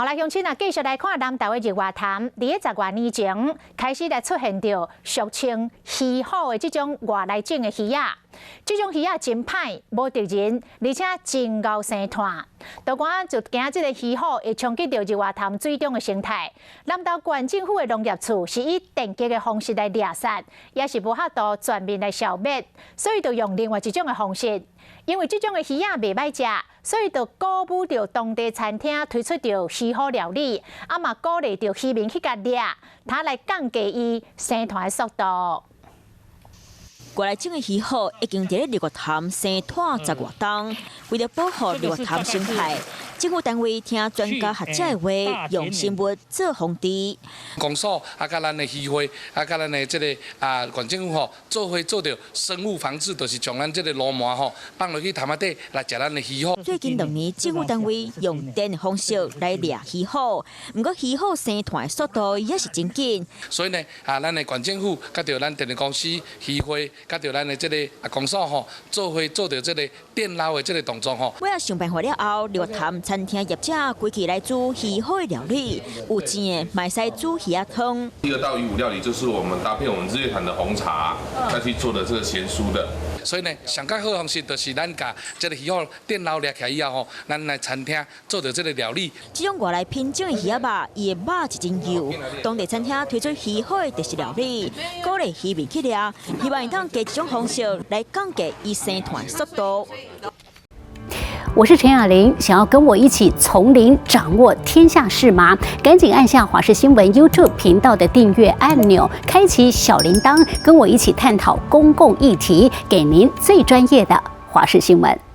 来乡亲啊，继续来看南投的日月潭，伫10多年前开始来出现着俗称鱼虎的这种外来种的鱼啊。这种鱼啊真歹，无敌人，而且真敖生炭。导管就惊这个鱼虎会冲击到日月潭水中的生态。南投县政府的农业处是以电击的方式来猎杀，也是无法度全面来消灭，所以就用另外一种的方式。因为这种的鱼啊袂歹食，所以就鼓舞着当地餐厅推出着鱼虎料理，嘛鼓励着渔民去甲猎，它来降低伊生团的速度。外来种的鱼虎已经在日月潭生炭10多冬，为了保护日月潭生态，政府单位听专家学者的话，用生物做防治。公所甲咱的渔会甲咱的这个县政府做伙做着生物防治，就是将咱这个螺膜放落去潭仔底来食咱的鱼虎。最近2年，政府单位用电的方式来猎鱼虎，不过鱼虎生炭的速度也是真紧。所以呢，咱的县政府甲着咱电力公司渔会。甲着咱的这个公所做伙做着这个电捞的这个动作为了想办法了后，日月潭餐厅业者规起来煮鱼虎的料理，有钱的买使煮鱼汤。第2道鱼五料理就是我们搭配我们日月潭的红茶，再去做的这个咸酥的。所以呢，上较好的方式就是咱甲这个鱼虎电捞掠起来以后咱来餐厅做着这个料理。这种外来品种的鱼肉，伊的肉是真油。当地餐厅推出鱼虎的特色料理，鼓励渔民去猎，希望当这种方式来降低伊生团速度。我是陈雅玲，想要跟我一起从零掌握天下事吗？赶紧按下华视新闻 YouTube 频道的订阅按钮，开启小铃铛，跟我一起探讨公共议题，给您最专业的华视新闻。